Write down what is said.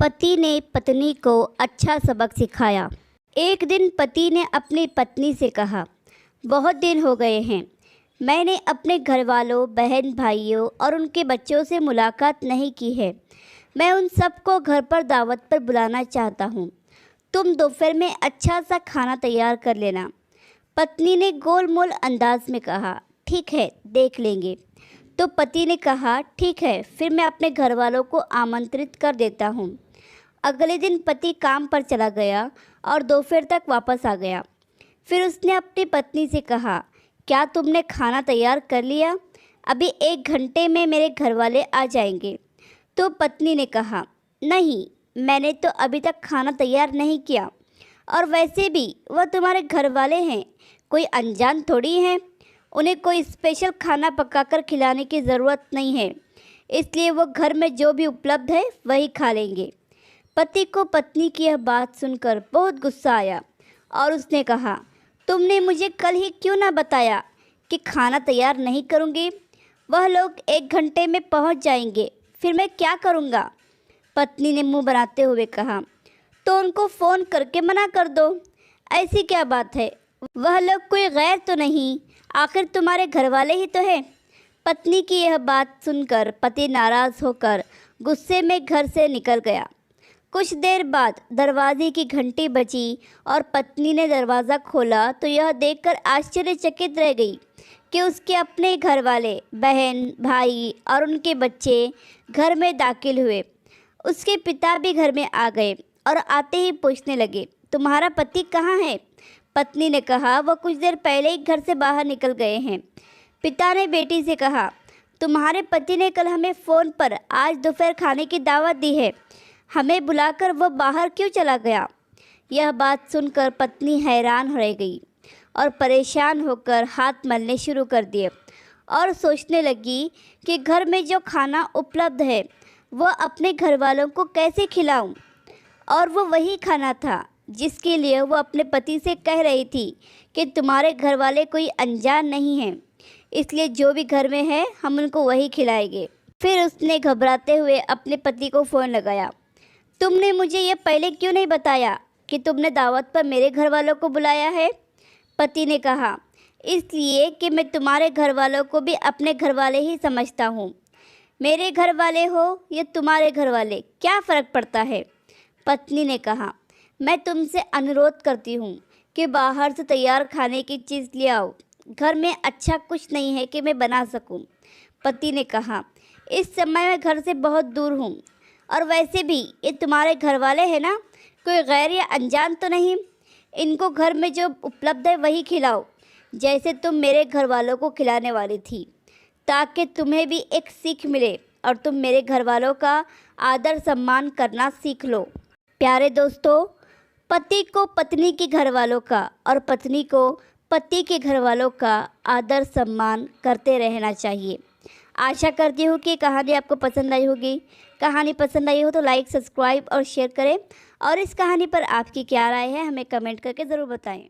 पति ने पत्नी को अच्छा सबक सिखाया। एक दिन पति ने अपनी पत्नी से कहा, बहुत दिन हो गए हैं, मैंने अपने घर वालों, बहन भाइयों और उनके बच्चों से मुलाकात नहीं की है। मैं उन सबको घर पर दावत पर बुलाना चाहता हूँ। तुम दोपहर में अच्छा सा खाना तैयार कर लेना। पत्नी ने गोलमोल अंदाज में कहा, ठीक है, देख लेंगे। तो पति ने कहा, ठीक है, फिर मैं अपने घर वालों को आमंत्रित कर देता हूँ। अगले दिन पति काम पर चला गया और दोपहर तक वापस आ गया। फिर उसने अपनी पत्नी से कहा, क्या तुमने खाना तैयार कर लिया? अभी 1 घंटे में मेरे घर वाले आ जाएंगे। तो पत्नी ने कहा, नहीं, मैंने तो अभी तक खाना तैयार नहीं किया, और वैसे भी वह तुम्हारे घर वाले हैं, कोई अनजान थोड़ी हैं। उन्हें कोई स्पेशल खाना पकाकर खिलाने की ज़रूरत नहीं है, इसलिए वो घर में जो भी उपलब्ध है वही खा लेंगे। पति को पत्नी की यह बात सुनकर बहुत गुस्सा आया और उसने कहा, तुमने मुझे कल ही क्यों ना बताया कि खाना तैयार नहीं करूँगी? वह लोग 1 घंटे में पहुँच जाएंगे, फिर मैं क्या करूँगा? पत्नी ने मुंह बनाते हुए कहा, तो उनको फ़ोन करके मना कर दो। ऐसी क्या बात है, वह लोग कोई गैर तो नहीं, आखिर तुम्हारे घर वाले ही तो हैं। पत्नी की यह बात सुनकर पति नाराज़ होकर गुस्से में घर से निकल गया। कुछ देर बाद दरवाजे की घंटी बजी और पत्नी ने दरवाज़ा खोला तो यह देखकर आश्चर्यचकित रह गई कि उसके अपने घर वाले, बहन, भाई और उनके बच्चे घर में दाखिल हुए। उसके पिता भी घर में आ गए और आते ही पूछने लगे, तुम्हारा पति कहाँ है? पत्नी ने कहा, वह कुछ देर पहले ही घर से बाहर निकल गए हैं। पिता ने बेटी से कहा, तुम्हारे पति ने कल हमें फ़ोन पर आज दोपहर खाने की दावत दी है, हमें बुलाकर वह बाहर क्यों चला गया? यह बात सुनकर पत्नी हैरान रह गई और परेशान होकर हाथ मलने शुरू कर दिए और सोचने लगी कि घर में जो खाना उपलब्ध है वह अपने घर वालों को कैसे खिलाऊं? और वो वही खाना था जिसके लिए वो अपने पति से कह रही थी कि तुम्हारे घर वाले कोई अनजान नहीं हैं, इसलिए जो भी घर में है हम उनको वही खिलाएंगे। फिर उसने घबराते हुए अपने पति को फ़ोन लगाया, तुमने मुझे ये पहले क्यों नहीं बताया कि तुमने दावत पर मेरे घर वालों को बुलाया है? पति ने कहा, इसलिए कि मैं तुम्हारे घर वालों को भी अपने घर वाले ही समझता हूँ। मेरे घर वाले हो या तुम्हारे घर वाले, क्या फ़र्क पड़ता है? पत्नी ने कहा, मैं तुमसे अनुरोध करती हूँ कि बाहर से तैयार खाने की चीज़ ले आओ, घर में अच्छा कुछ नहीं है कि मैं बना सकूँ। पति ने कहा, इस समय मैं घर से बहुत दूर हूँ, और वैसे भी ये तुम्हारे घर वाले हैं ना, कोई गैर या अनजान तो नहीं। इनको घर में जो उपलब्ध है वही खिलाओ, जैसे तुम मेरे घर वालों को खिलाने वाली थी, ताकि तुम्हें भी एक सीख मिले और तुम मेरे घर वालों का आदर सम्मान करना सीख लो। प्यारे दोस्तों, पति को पत्नी के घर वालों का और पत्नी को पति के घर वालों का आदर सम्मान करते रहना चाहिए। आशा करती हूँ कि कहानी आपको पसंद आई होगी। कहानी पसंद आई हो तो लाइक, सब्सक्राइब और शेयर करें, और इस कहानी पर आपकी क्या राय है हमें कमेंट करके ज़रूर बताएं।